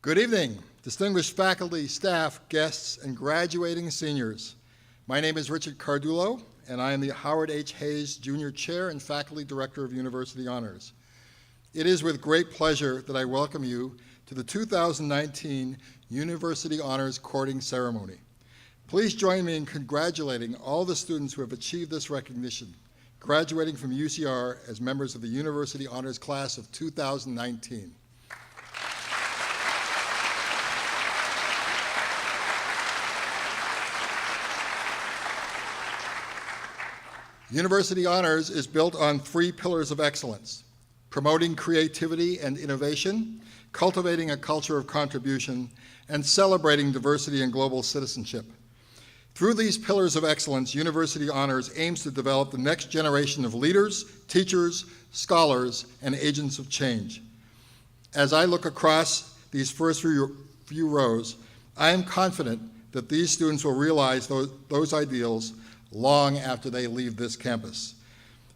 Good evening, distinguished faculty, staff, guests, and graduating seniors. My name is Richard Cardulo, and I am the Howard H. Hayes Junior Chair and Faculty Director of University Honors. It is with great pleasure that I welcome you to the 2019 University Honors Chording Ceremony. Please join me in congratulating all the students who have achieved this recognition, graduating from UCR as members of the University Honors Class of 2019. University Honors is built on three pillars of excellence: promoting creativity and innovation, cultivating a culture of contribution, and celebrating diversity and global citizenship. Through these pillars of excellence, University Honors aims to develop the next generation of leaders, teachers, scholars, and agents of change. As I look across these first few rows, I am confident that these students will realize those ideals long after they leave this campus.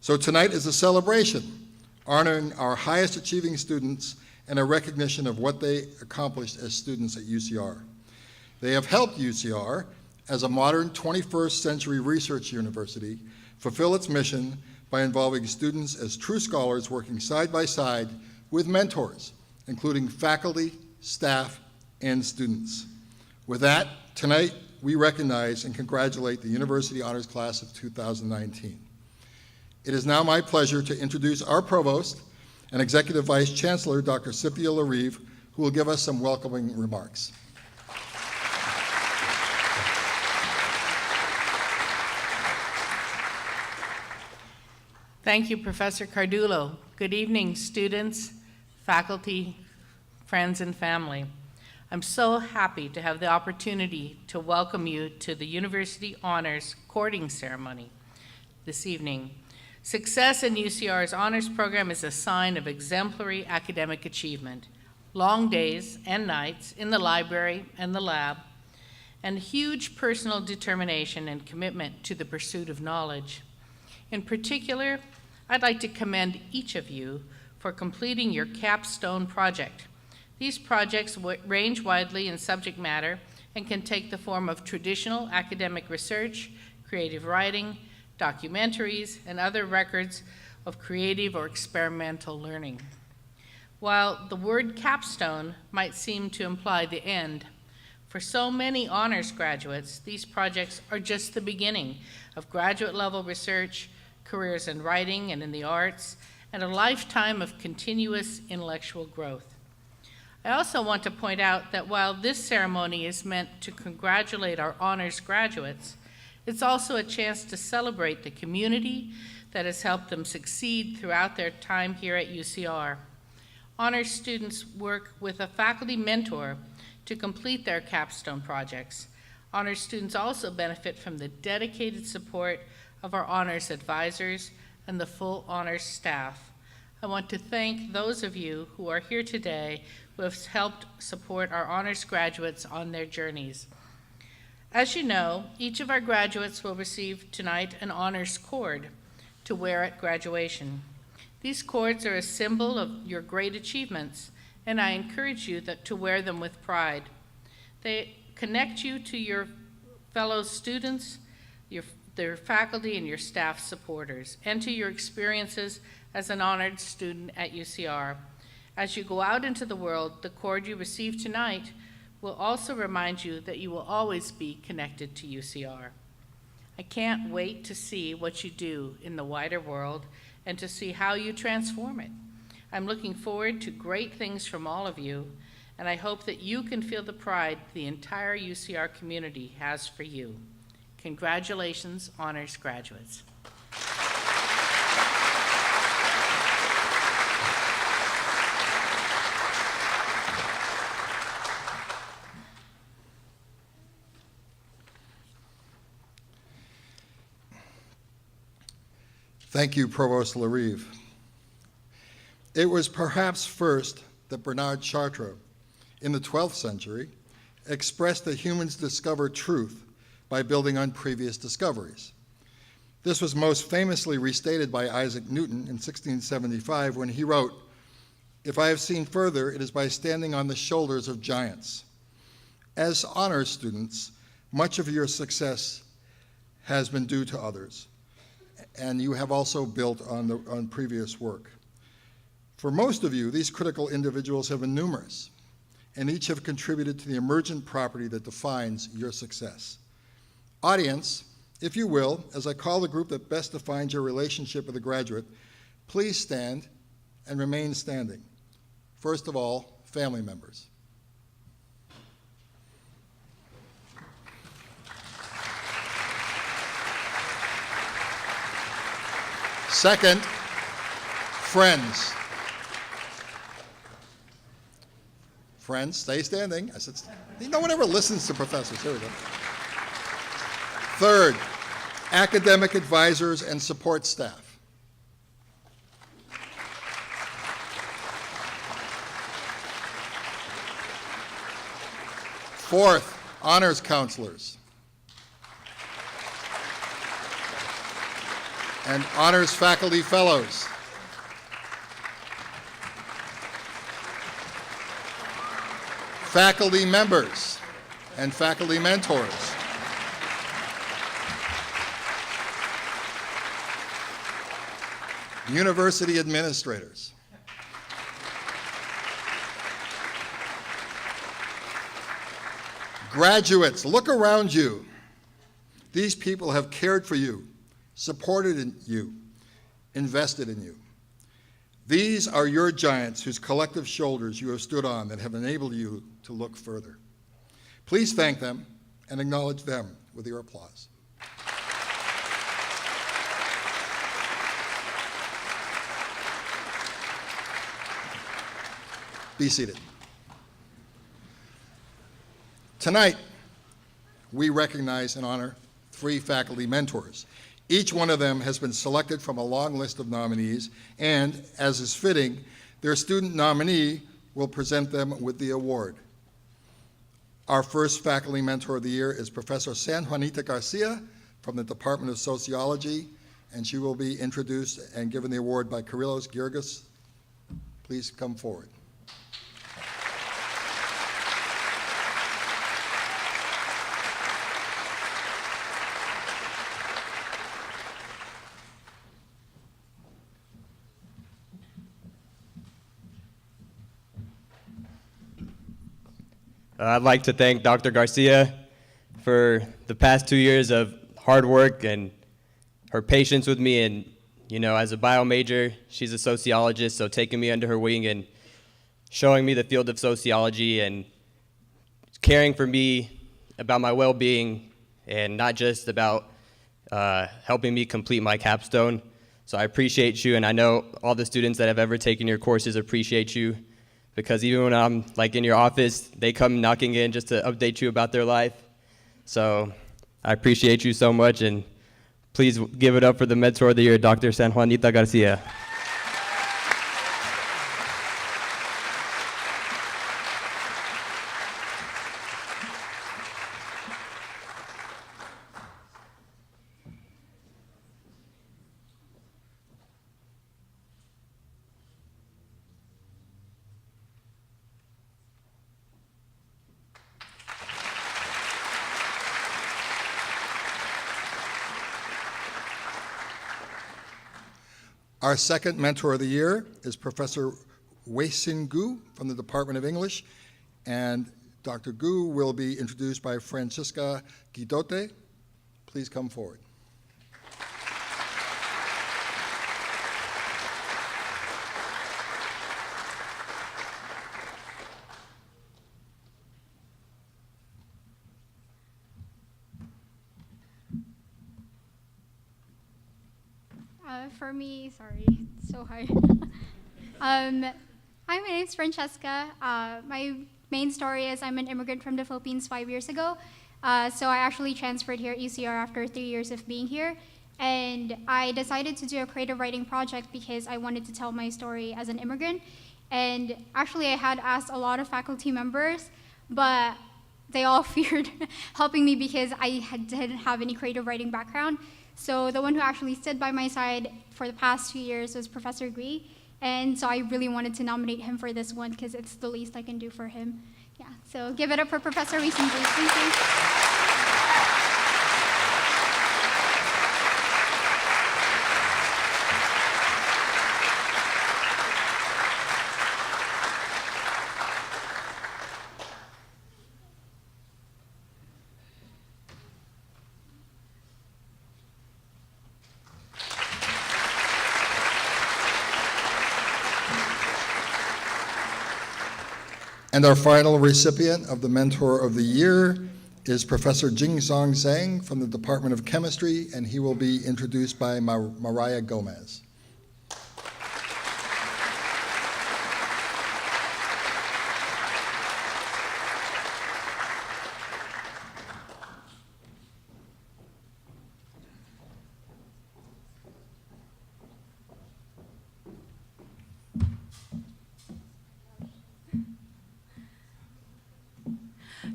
So tonight is a celebration, honoring our highest achieving students and a recognition of what they accomplished as students at UCR. They have helped UCR, as a modern 21st century research university, fulfill its mission by involving students as true scholars working side by side with mentors, including faculty, staff, and students. With that, tonight, we recognize and congratulate the University Honors Class of 2019. It is now my pleasure to introduce our Provost and Executive Vice Chancellor, Dr. Cynthia LaRive, who will give us some welcoming remarks. Thank you, Professor Cardulo. Good evening, students, faculty, friends, and family. I'm so happy to have the opportunity to welcome you to the University Honors Chording Ceremony this evening. Success in UCR's honors program is a sign of exemplary academic achievement, long days and nights in the library and the lab, and huge personal determination and commitment to the pursuit of knowledge. In particular, I'd like to commend each of you for completing your capstone project. These projects range widely in subject matter and can take the form of traditional academic research, creative writing, documentaries, and other records of creative or experimental learning. While the word capstone might seem to imply the end, for so many honors graduates, these projects are just the beginning of graduate-level research, careers in writing and in the arts, and a lifetime of continuous intellectual growth. I also want to point out that while this ceremony is meant to congratulate our honors graduates, it's also a chance to celebrate the community that has helped them succeed throughout their time here at UCR. Honors students work with a faculty mentor to complete their capstone projects. Honors students also benefit from the dedicated support of our honors advisors and the full honors staff. I want to thank those of you who are here today who have helped support our honors graduates on their journeys. As you know, each of our graduates will receive tonight an honors cord to wear at graduation. These cords are a symbol of your great achievements, and I encourage you to wear them with pride. They connect you to your fellow students, their faculty and your staff supporters, and to your experiences as an honored student at UCR. As you go out into the world, the cord you receive tonight will also remind you that you will always be connected to UCR. I can't wait to see what you do in the wider world and to see how you transform it. I'm looking forward to great things from all of you, and I hope that you can feel the pride the entire UCR community has for you. Congratulations, honors graduates. Thank you, Provost LaRive. It was perhaps first that Bernard Chartres, in the 12th century, expressed that humans discover truth by building on previous discoveries. This was most famously restated by Isaac Newton in 1675 when he wrote, If I have seen further, it is by standing on the shoulders of giants. As honors students, much of your success has been due to others, and you have also built on previous work. For most of you, these critical individuals have been numerous, and each have contributed to the emergent property that defines your success. Audience, if you will, as I call the group that best defines your relationship with a graduate, please stand and remain standing. First of all, family members. Second, friends. Friends, stay standing. I said, no one ever listens to professors. Here we go. Third, academic advisors and support staff. Fourth, honors counselors. And honors faculty fellows. Faculty members and faculty mentors. University administrators. Graduates, look around you. These people have cared for you, supported in you, invested in you. These are your giants whose collective shoulders you have stood on that have enabled you to look further. Please thank them and acknowledge them with your applause. Be seated. Tonight, we recognize and honor 3 faculty mentors. Each one of them has been selected from a long list of nominees, and, as is fitting, their student nominee will present them with the award. Our first faculty mentor of the year is Professor San Juanita Garcia from the Department of Sociology, and she will be introduced and given the award by Kyrillos Georgis. Please come forward. I'd like to thank Dr. Garcia for the past 2 years of hard work and her patience with me. And, you know, as a bio major, she's a sociologist, so taking me under her wing and showing me the field of sociology and caring for me about my well-being and not just about helping me complete my capstone. So I appreciate you, and I know all the students that have ever taken your courses appreciate you. Because even when I'm like in your office, they come knocking in just to update you about their life. So I appreciate you so much, and please give it up for the Mentor of the Year, Dr. San Juanita Garcia. Our second Mentor of the Year is Professor Wei-Sin Gu from the Department of English, and Dr. Gu will be introduced by Francisca Guidote. Please come forward. For me, sorry, it's so hard. Hi, my name's Francesca. My main story is I'm an immigrant from the Philippines 5 years ago. So I actually transferred here at UCR after 3 years of being here. And I decided to do a creative writing project because I wanted to tell my story as an immigrant. And actually, I had asked a lot of faculty members, but they all feared helping me because I didn't have any creative writing background. So the one who actually stood by my side for the past 2 years was Professor Gui, And so I really wanted to nominate him for this one because it's the least I can do for him. Yeah, so give it up for Professor Reeson, please. Thank you. And our final recipient of the Mentor of the Year is Professor Jingsong Zhang from the Department of Chemistry, and he will be introduced by Mariah Gomez.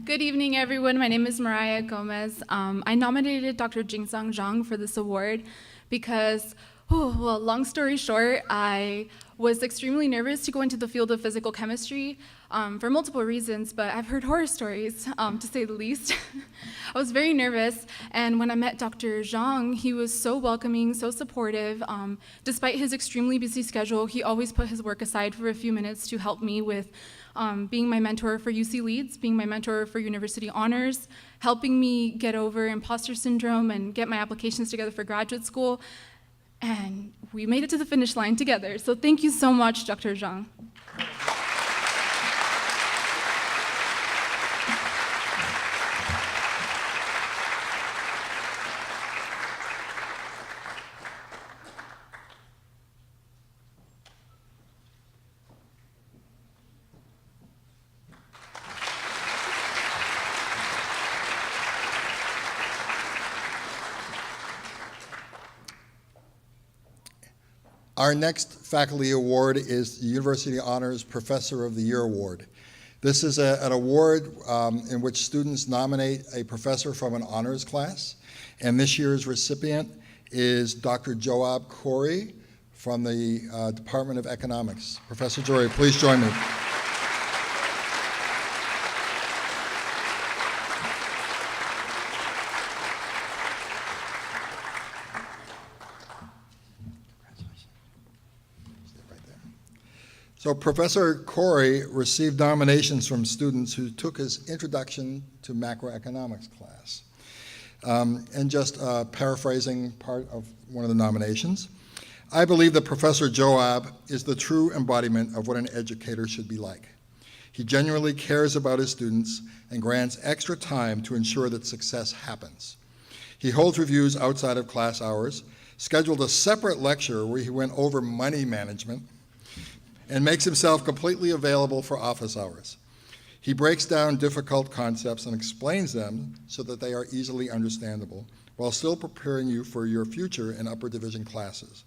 Good evening, everyone. My name is Mariah Gomez. I nominated Dr. Jingsong Zhang for this award because, well, long story short, I was extremely nervous to go into the field of physical chemistry for multiple reasons, but I've heard horror stories, to say the least. I was very nervous, and when I met Dr. Zhang, he was so welcoming, so supportive. Despite his extremely busy schedule, he always put his work aside for a few minutes to help me with being my mentor for UC Leads, being my mentor for University Honors, helping me get over imposter syndrome and get my applications together for graduate school. And we made it to the finish line together. So thank you so much, Dr. Zhang. Our next faculty award is the University Honors Professor of the Year Award. This is an award in which students nominate a professor from an honors class, and this year's recipient is Dr. Joab Khoury from the Department of Economics. Professor Khoury, please join me. So Professor Khoury received nominations from students who took his Introduction to Macroeconomics class. And just paraphrasing part of one of the nominations, I believe that Professor Joab is the true embodiment of what an educator should be like. He genuinely cares about his students and grants extra time to ensure that success happens. He holds reviews outside of class hours, scheduled a separate lecture where he went over money management, and makes himself completely available for office hours. He breaks down difficult concepts and explains them so that they are easily understandable, while still preparing you for your future in upper division classes.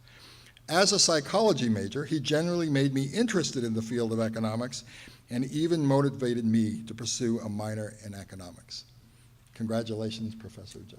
As a psychology major, he generally made me interested in the field of economics and even motivated me to pursue a minor in economics. Congratulations, Professor Joe.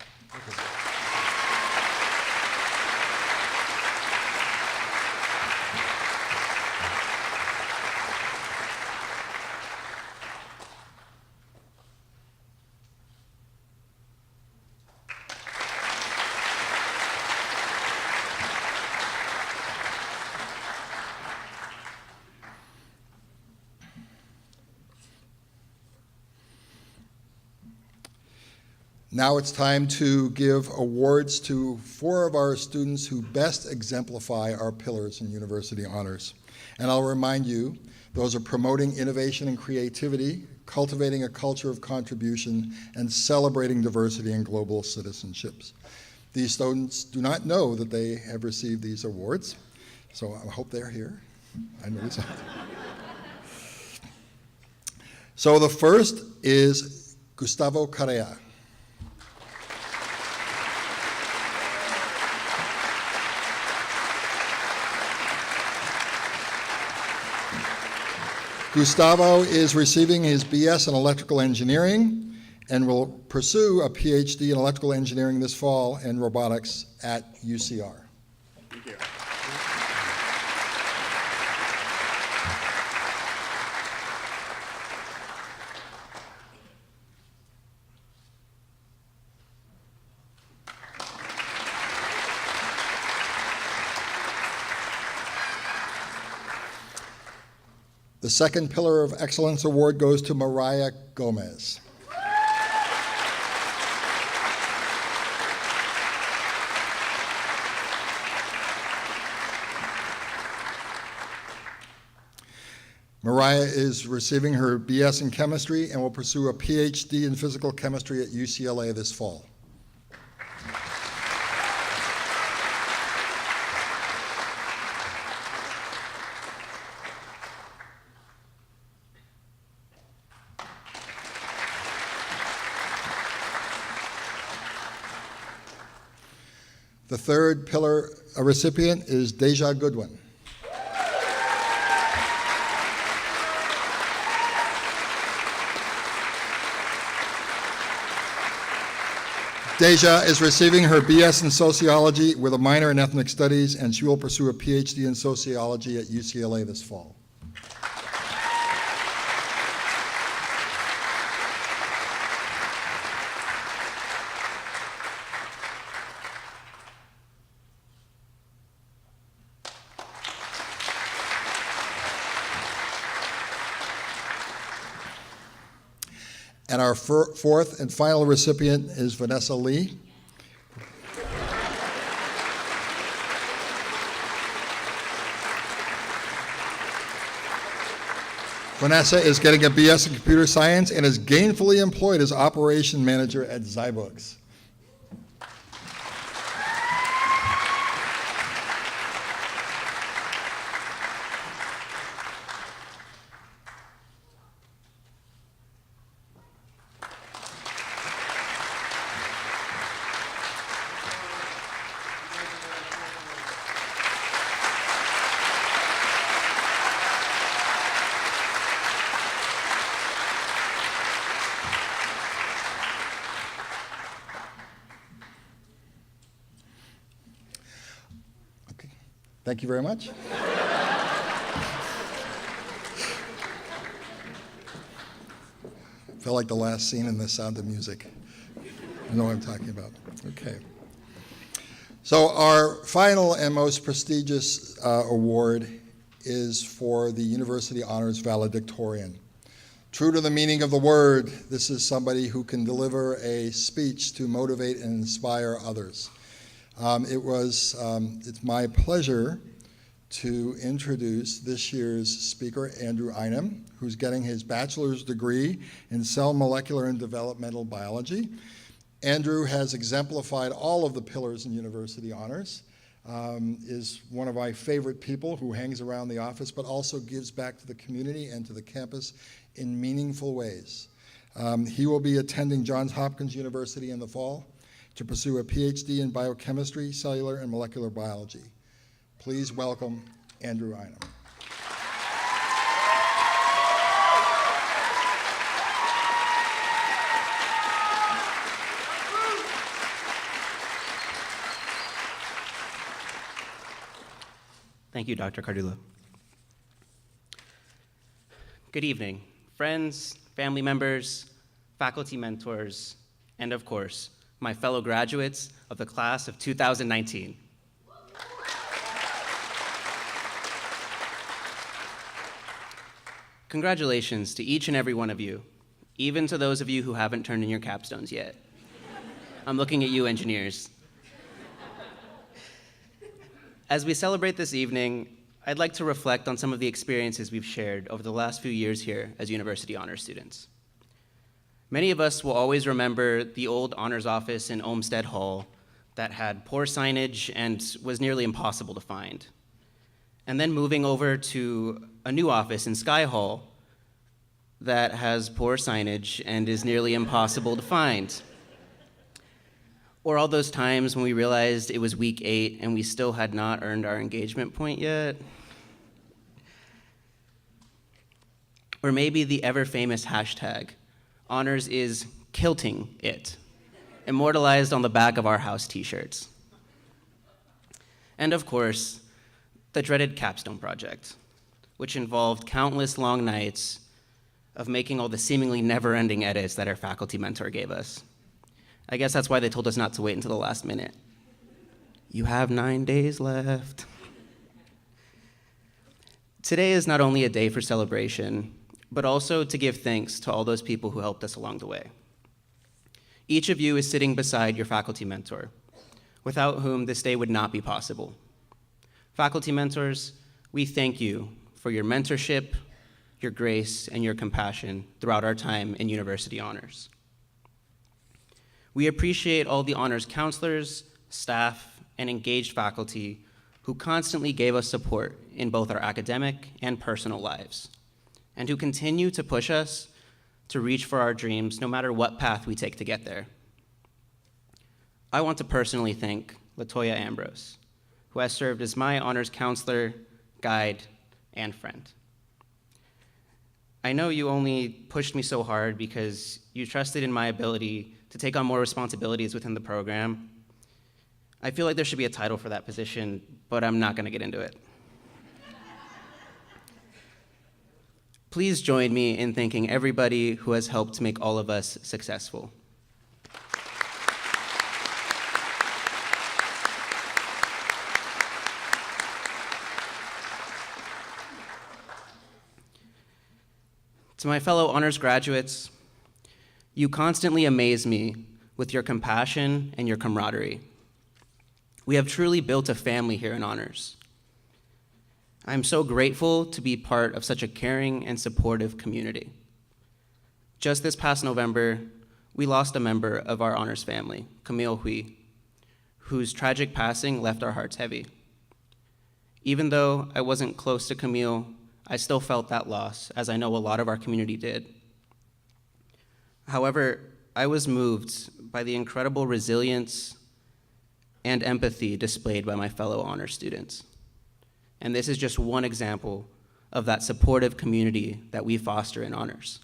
Now it's time to give awards to 4 of our students who best exemplify our pillars in university honors. And I'll remind you, those are promoting innovation and creativity, cultivating a culture of contribution, and celebrating diversity and global citizenships. These students do not know that they have received these awards, so I hope they're here. I know this. So the first is Gustavo Correa. Gustavo is receiving his BS in electrical engineering and will pursue a PhD in electrical engineering this fall in robotics at UCR. Thank you. The second Pillar of Excellence award goes to Mariah Gomez. Mariah is receiving her BS in chemistry and will pursue a PhD in physical chemistry at UCLA this fall. The third pillar recipient is Deja Goodwin. Deja is receiving her BS in sociology with a minor in ethnic studies, and she will pursue a PhD in sociology at UCLA this fall. And our fourth and final recipient is Vanessa Lee. Vanessa is getting a BS in computer science and is gainfully employed as operation manager at Zybooks. Thank you very much. Felt like the last scene in The Sound of Music. You know what I'm talking about. Okay. So our final and most prestigious award is for the University Honors Valedictorian. True to the meaning of the word, this is somebody who can deliver a speech to motivate and inspire others. It's my pleasure to introduce this year's speaker, Andrew Einem, who's getting his bachelor's degree in cell molecular and developmental biology. Andrew has exemplified all of the pillars in university honors, is one of my favorite people who hangs around the office, but also gives back to the community and to the campus in meaningful ways. He will be attending Johns Hopkins University in the fall to pursue a PhD in biochemistry, cellular, and molecular biology. Please welcome Andrew Einem. Thank you, Dr. Cardullo. Good evening, friends, family members, faculty mentors, and of course, my fellow graduates of the class of 2019. Congratulations to each and every one of you, even to those of you who haven't turned in your capstones yet. I'm looking at you, engineers. As we celebrate this evening, I'd like to reflect on some of the experiences we've shared over the last few years here as University Honors students. Many of us will always remember the old honors office in Olmsted Hall that had poor signage and was nearly impossible to find. And then moving over to a new office in Sky Hall that has poor signage and is nearly impossible to find. Or all those times when we realized it was week 8 and we still had not earned our engagement point yet. Or maybe the ever-famous hashtag, honors is kilting it, immortalized on the back of our house t-shirts. And of course, the dreaded capstone project, which involved countless long nights of making all the seemingly never-ending edits that our faculty mentor gave us. I guess that's why they told us not to wait until the last minute. You have 9 days left. Today is not only a day for celebration, but also to give thanks to all those people who helped us along the way. Each of you is sitting beside your faculty mentor, without whom this day would not be possible. Faculty mentors, we thank you for your mentorship, your grace, and your compassion throughout our time in University Honors. We appreciate all the honors counselors, staff, and engaged faculty who constantly gave us support in both our academic and personal lives, and who continue to push us to reach for our dreams no matter what path we take to get there. I want to personally thank LaToya Ambrose, who has served as my honors counselor, guide, and friend. I know you only pushed me so hard because you trusted in my ability to take on more responsibilities within the program. I feel like there should be a title for that position, but I'm not going to get into it. Please join me in thanking everybody who has helped make all of us successful. To my fellow honors graduates, you constantly amaze me with your compassion and your camaraderie. We have truly built a family here in honors. I'm so grateful to be part of such a caring and supportive community. Just this past November, we lost a member of our honors family, Camille Hui, whose tragic passing left our hearts heavy. Even though I wasn't close to Camille, I still felt that loss, as I know a lot of our community did. However, I was moved by the incredible resilience and empathy displayed by my fellow honors students. And this is just one example of that supportive community that we foster in honors.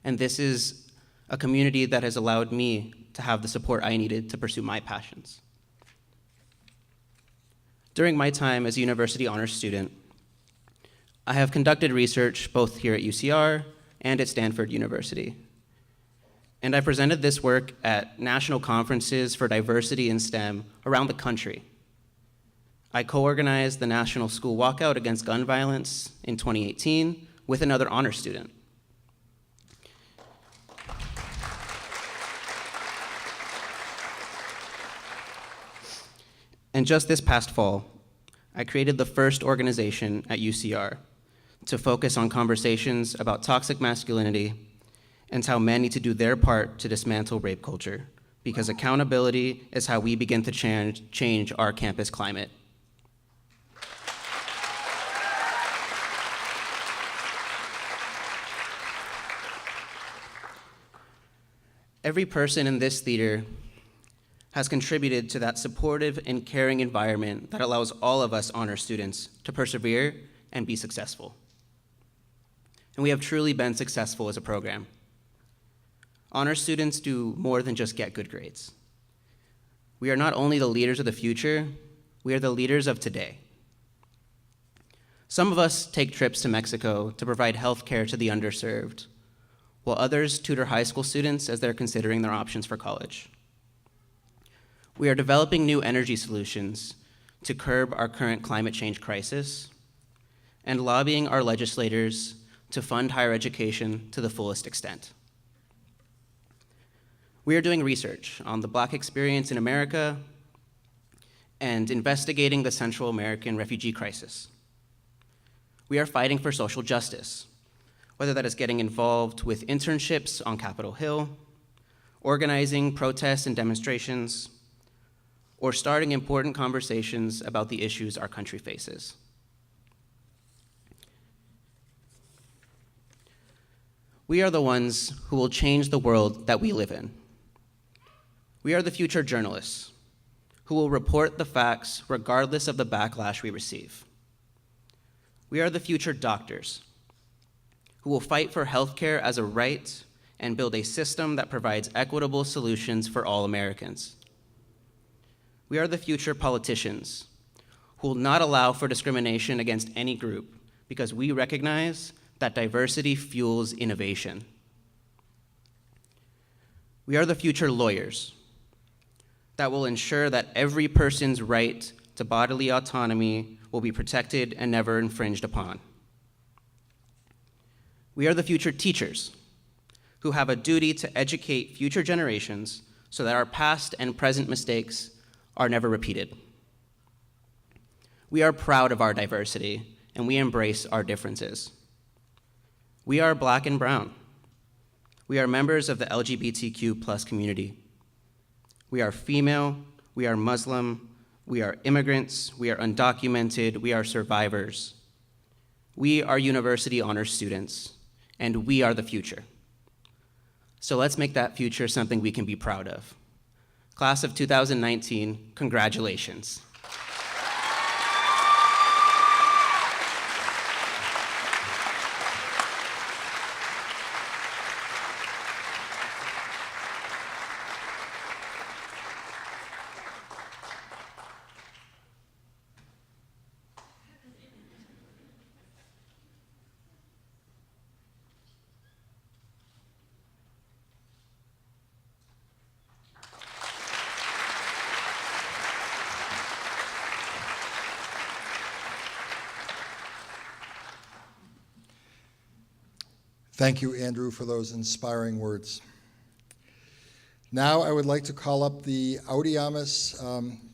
And this is a community that has allowed me to have the support I needed to pursue my passions. During my time as a university honors student, I have conducted research both here at UCR and at Stanford University. And I presented this work at national conferences for diversity in STEM around the country. I co-organized the National School Walkout Against Gun Violence in 2018 with another honors student. And just this past fall, I created the first organization at UCR to focus on conversations about toxic masculinity and how men need to do their part to dismantle rape culture, because accountability is how we begin to change our campus climate. Every person in this theater has contributed to that supportive and caring environment that allows all of us honor students to persevere and be successful. And we have truly been successful as a program. Honor students do more than just get good grades. We are not only the leaders of the future, we are the leaders of today. Some of us take trips to Mexico to provide health care to the underserved, while others tutor high school students as they're considering their options for college. We are developing new energy solutions to curb our current climate change crisis and lobbying our legislators to fund higher education to the fullest extent. We are doing research on the Black experience in America and investigating the Central American refugee crisis. We are fighting for social justice, whether that is getting involved with internships on Capitol Hill, organizing protests and demonstrations, or starting important conversations about the issues our country faces. We are the ones who will change the world that we live in. We are the future journalists who will report the facts regardless of the backlash we receive. We are the future doctors who will fight for healthcare as a right and build a system that provides equitable solutions for all Americans. We are the future politicians who will not allow for discrimination against any group because we recognize that diversity fuels innovation. We are the future lawyers that will ensure that every person's right to bodily autonomy will be protected and never infringed upon. We are the future teachers who have a duty to educate future generations so that our past and present mistakes are never repeated. We are proud of our diversity, and we embrace our differences. We are Black and brown. We are members of the LGBTQ+ community. We are female, we are Muslim, we are immigrants, we are undocumented, we are survivors. We are university honors students, and we are the future. So let's make that future something we can be proud of. Class of 2019, congratulations. Thank you, Andrew, for those inspiring words. Now I would like to call up the Audiamus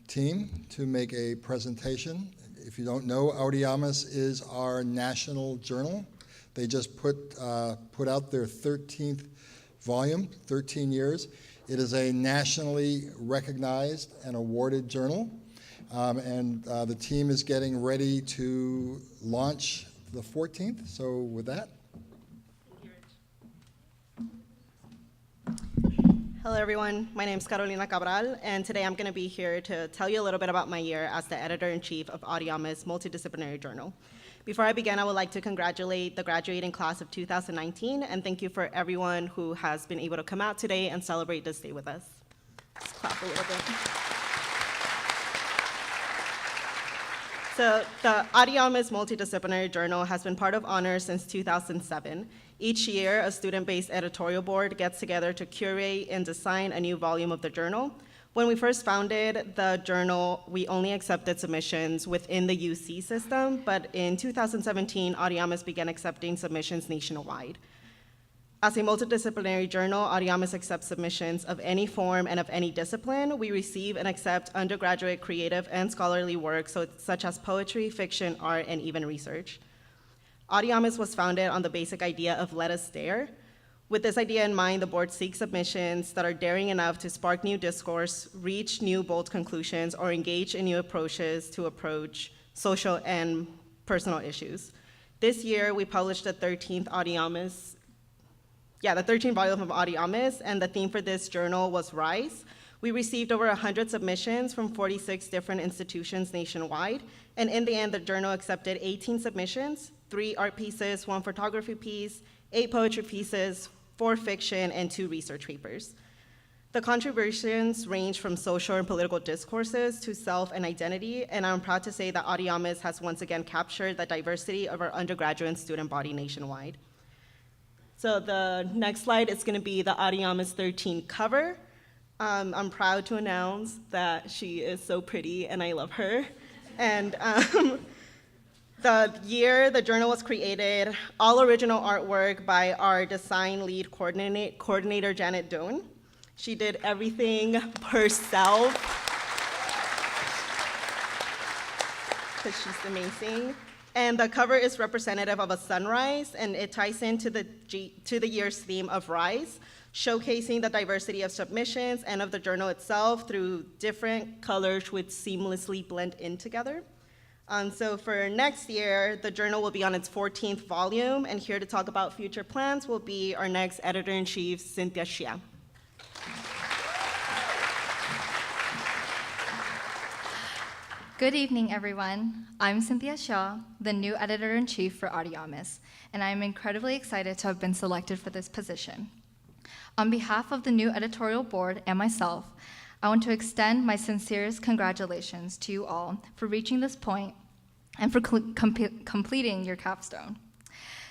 team to make a presentation. If you don't know, Audiamus is our national journal. They just put out their 13th volume, 13 years. It is a nationally recognized and awarded journal, and the team is getting ready to launch the 14th. So with that. Hello everyone, my name is Carolina Cabral, and today I'm going to be here to tell you a little bit about my year as the editor-in-chief of Audiamus Multidisciplinary Journal. Before I begin, I would like to congratulate the graduating class of 2019, and thank you for everyone who has been able to come out today and celebrate this day with us. Let's clap a little bit. So the Audiamus Multidisciplinary Journal has been part of Honors since 2007. Each year, a student-based editorial board gets together to curate and design a new volume of the journal. When we first founded the journal, we only accepted submissions within the UC system, but in 2017, Audiamus began accepting submissions nationwide. As a multidisciplinary journal, Audiamus accepts submissions of any form and of any discipline. We receive and accept undergraduate creative and scholarly work, such as poetry, fiction, art, and even research. Audiamus was founded on the basic idea of let us dare. With this idea in mind, the board seeks submissions that are daring enough to spark new discourse, reach new bold conclusions, or engage in new approaches to approach social and personal issues. This year, we published the 13th Audiamus, the 13th volume of Audiamus, and the theme for this journal was Rise. We received over 100 submissions from 46 different institutions nationwide, and in the end, the journal accepted 18 submissions, 3 art pieces, 1 photography piece, 8 poetry pieces, 4 fiction, and 2 research papers. The contributions range from social and political discourses to self and identity, and I'm proud to say that Audiamus has once again captured the diversity of our undergraduate student body nationwide. So the next slide is gonna be the Audiamus 13 cover. I'm proud to announce that she is so pretty and I love her. And the year the journal was created, all original artwork by our design lead coordinator, Janet Doan. She did everything herself, because she's amazing. And the cover is representative of a sunrise, and it ties into the year's theme of Rise, showcasing the diversity of submissions and of the journal itself through different colors which seamlessly blend in together. So for next year, the journal will be on its 14th volume, and here to talk about future plans will be our next editor-in-chief, Cynthia Xia. Good evening, everyone. I'm Cynthia Shaw, the new editor-in-chief for Audiamus, and I'm incredibly excited to have been selected for this position. On behalf of the new editorial board and myself, I want to extend my sincerest congratulations to you all for reaching this point and for completing your capstone.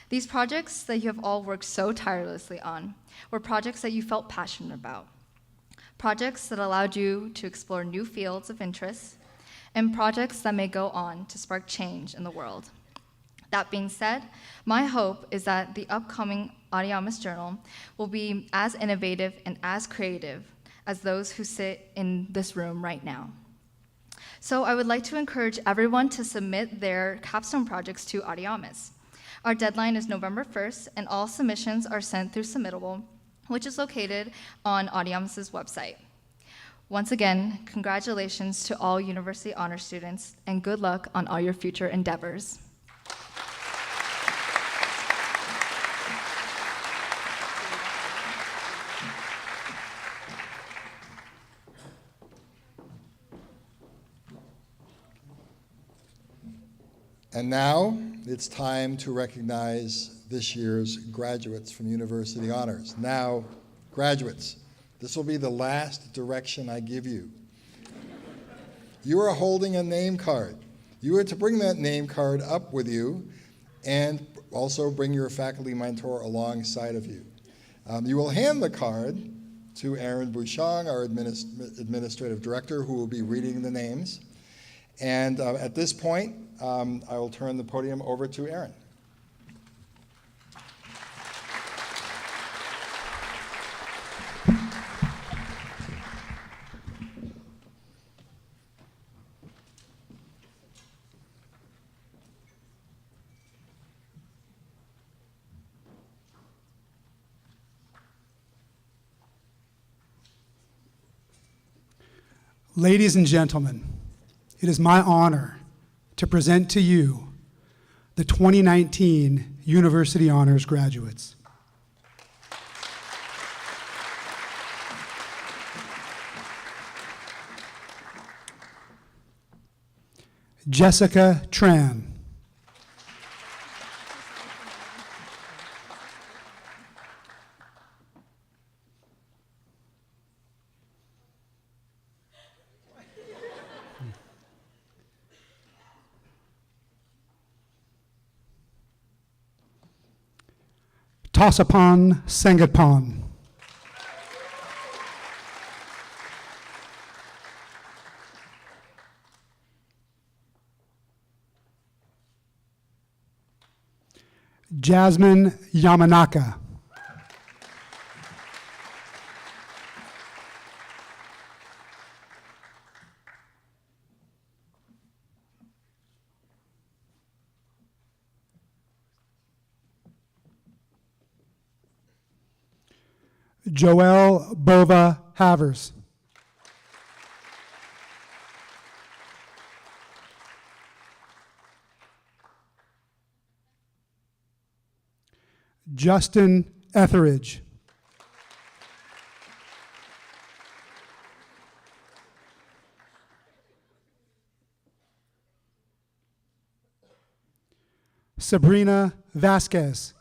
These projects that you have all worked so tirelessly on were projects that you felt passionate about, projects that allowed you to explore new fields of interest, and projects that may go on to spark change in the world. That being said, my hope is that the upcoming Audiamus Journal will be as innovative and as creative as those who sit in this room right now. So I would like to encourage everyone to submit their capstone projects to Audiamus. Our deadline is November 1st, and all submissions are sent through Submittable, which is located on Audiamus's website. Once again, congratulations to all University Honors students, and good luck on all your future endeavors. And now it's time to recognize this year's graduates from University Honors. Now, graduates, this will be the last direction I give you. You are holding a name card. You are to bring that name card up with you and also bring your faculty mentor alongside of you. You will hand the card to Aaron Bouchong, our administrative director, who will be reading the names. And at this point, I will turn the podium over to Aaron. Ladies and gentlemen, it is my honor to present to you the 2019 University Honors graduates. Jessica Tran. Tosapan Sangatpan. Jasmine Yamanaka. Joelle Bova Havers. Justin Etheridge. Sabrina Vasquez.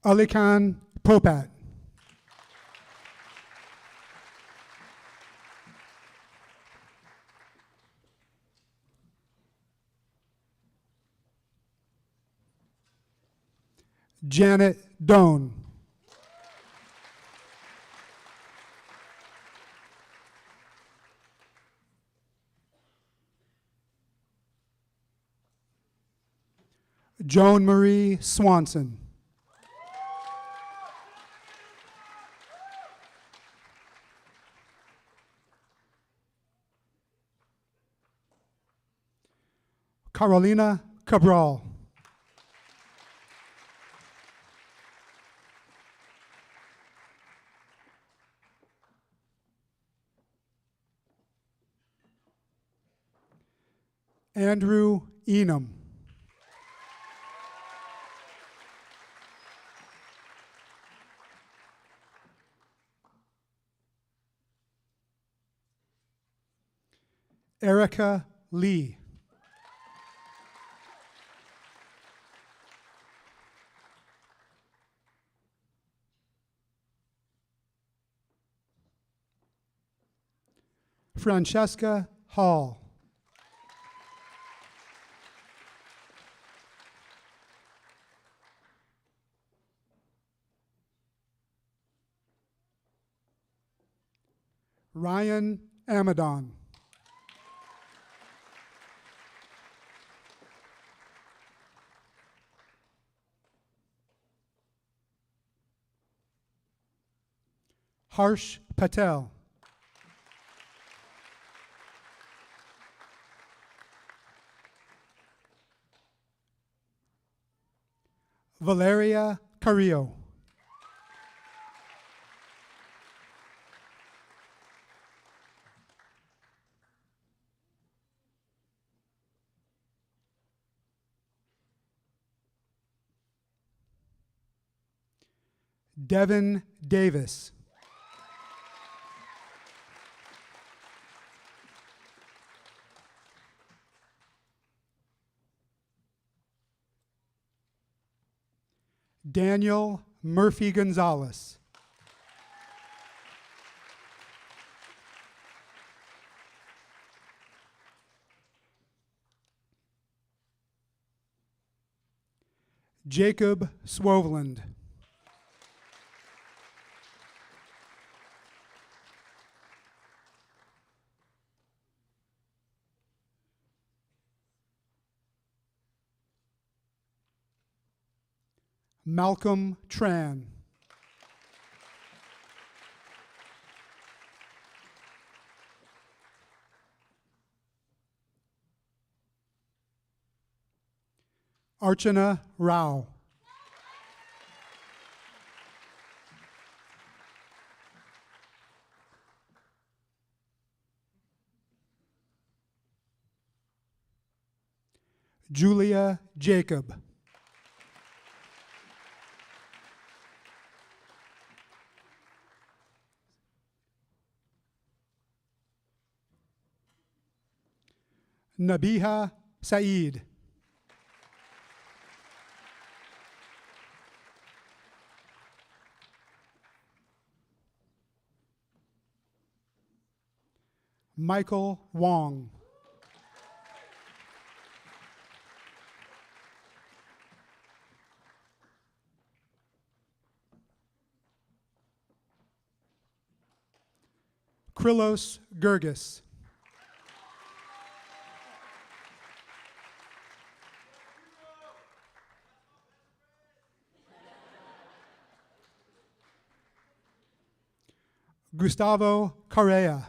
Alikan Popat. Janet Doan. Joan Marie Swanson. Carolina Cabral. Andrew Enum. Erica Lee. Francesca Hall. Ryan Amadon. Harsh Patel. Valeria Carrillo. Devin Davis. Daniel Murphy Gonzalez. Jacob Swoveland. Malcolm Tran. Archana Rao. Julia Jacob. Nabiha Saeed. Michael Wong. Krylos Gergis. Gustavo Correa.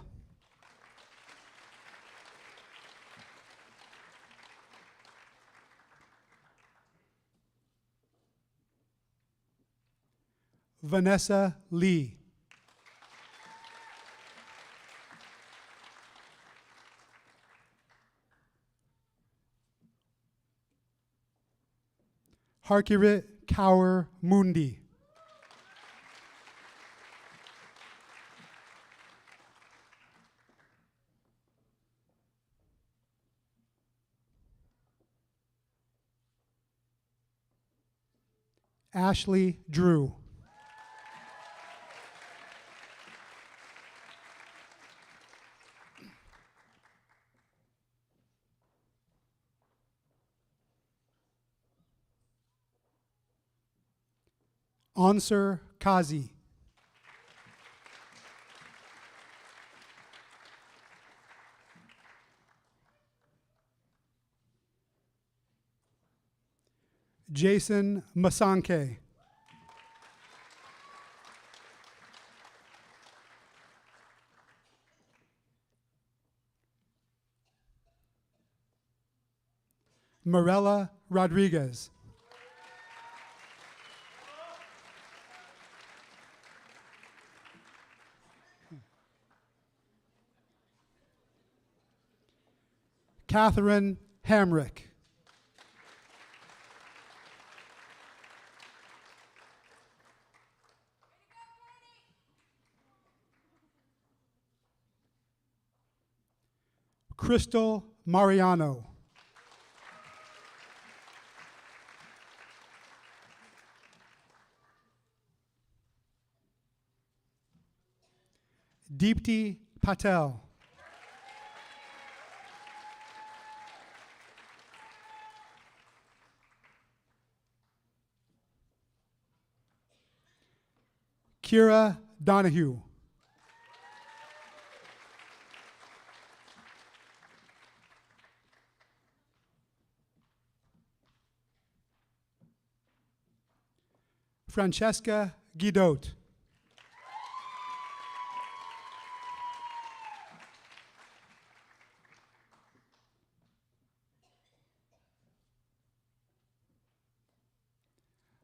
Vanessa Lee. Harkirit Kaur Mundi. Ashley Drew. Answer Kazi. Jason Masanke. Morella Rodriguez. Catherine Hamrick. Crystal Mariano. Deepti Patel. Kira Donahue. Francesca Guidot.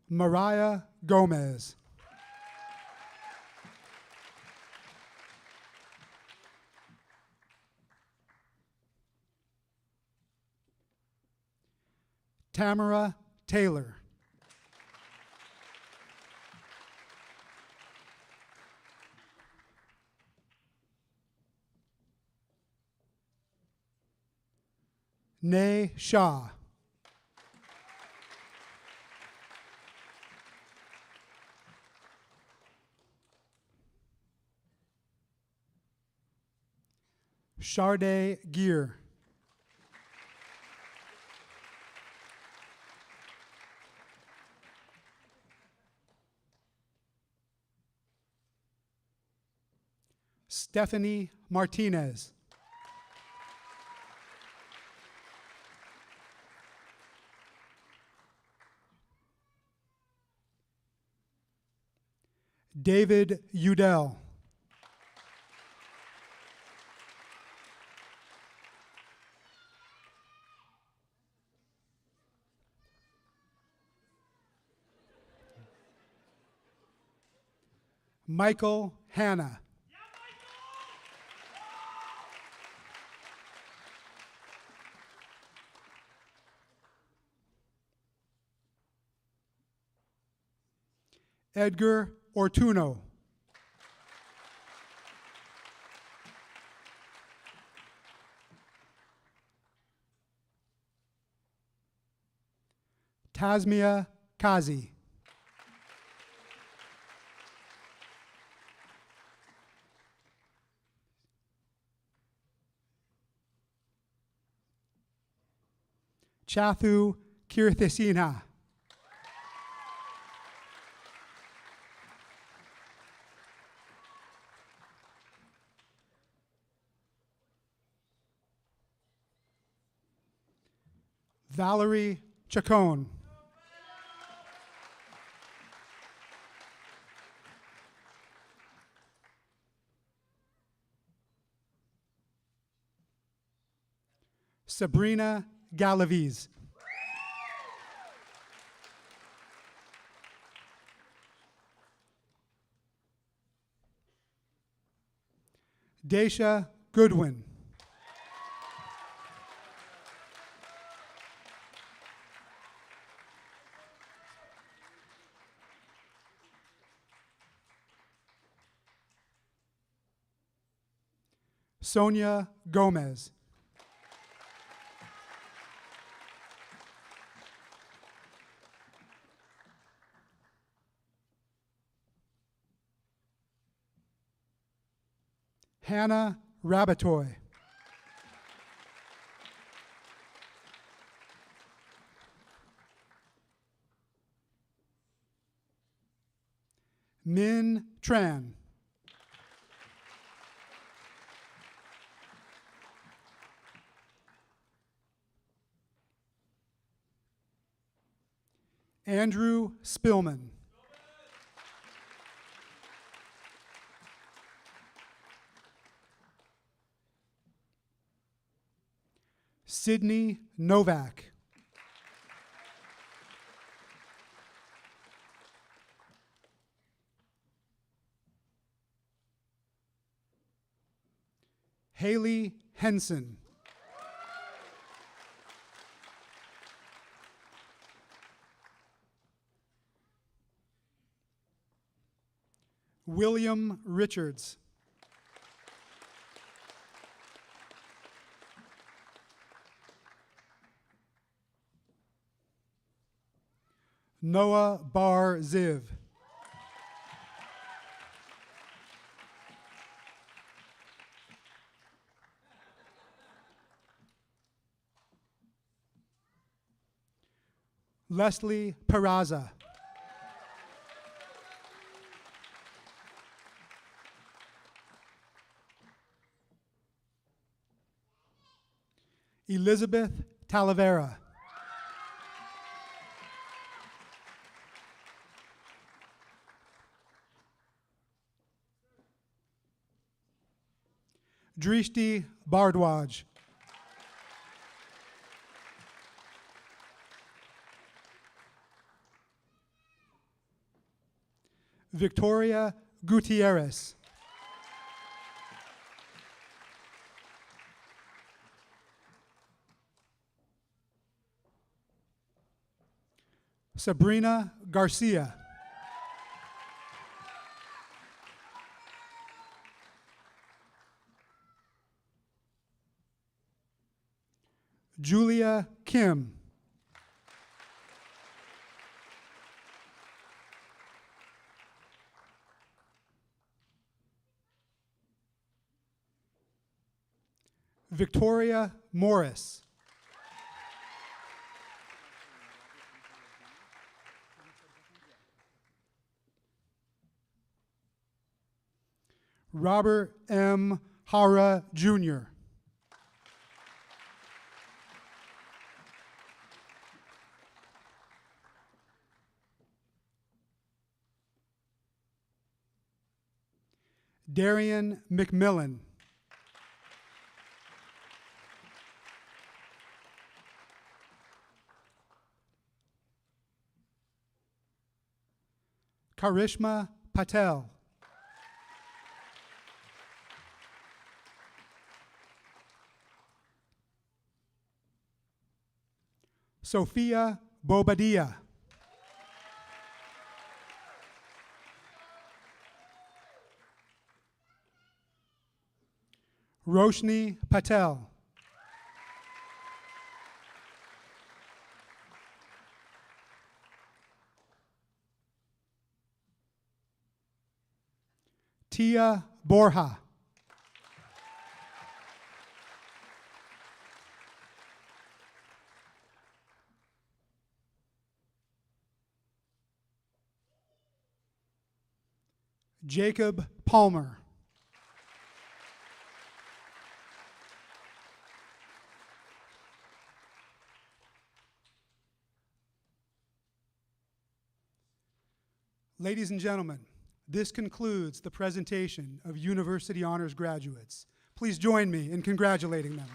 Mariah Gomez. Tamara Taylor. Nay Shah. Sharday Gear. Stephanie Martinez. David Udell. Michael Hanna. Edgar Ortuno. Tasmia Kazi. Chathu Kirthasina. Valerie Chacon. Sabrina Galaviz. Daisha Goodwin. Sonia Gomez. Hannah Rabatoy. Min Tran. Andrew Spillman. Sydney Novak. Haley Henson. William Richards. Noah Bar Ziv. Leslie Peraza. Elizabeth Talavera. Drishti Bardwaj. Victoria Gutierrez. Sabrina Garcia. Julia Kim. Victoria Morris. Robert M. Hara, Jr. Darian McMillan. Karishma Patel. Sophia Bobadilla. Roshni Patel. Tia Borja. Jacob Palmer. Ladies and gentlemen, this concludes the presentation of University Honors graduates. Please join me in congratulating them.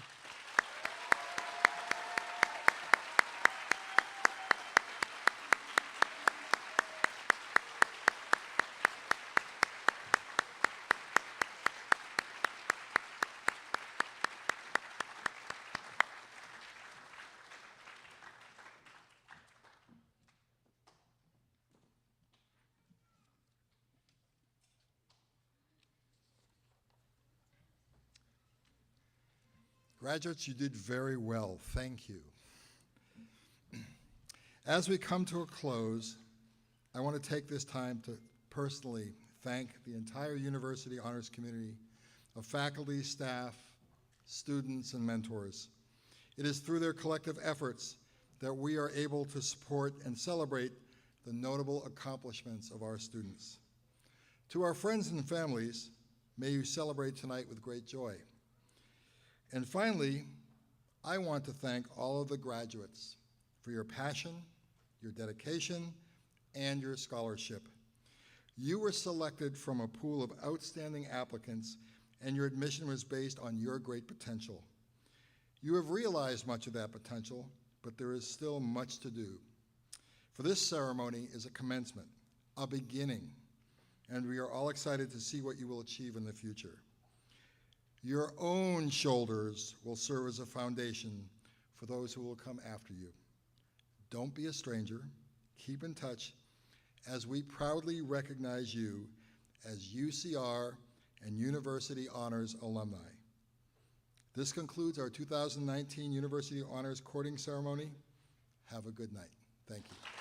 Graduates, you did very well. Thank you. As we come to a close, I want to take this time to personally thank the entire University Honors community of faculty, staff, students, and mentors. It is through their collective efforts that we are able to support and celebrate the notable accomplishments of our students. To our friends and families, may you celebrate tonight with great joy. And finally, I want to thank all of the graduates for your passion, your dedication, and your scholarship. You were selected from a pool of outstanding applicants, and your admission was based on your great potential. You have realized much of that potential, but there is still much to do. For this ceremony is a commencement, a beginning, and we are all excited to see what you will achieve in the future. Your own shoulders will serve as a foundation for those who will come after you. Don't be a stranger. Keep in touch as we proudly recognize you as UCR and University Honors alumni. This concludes our 2019 University Honors Chording ceremony. Have a good night. Thank you.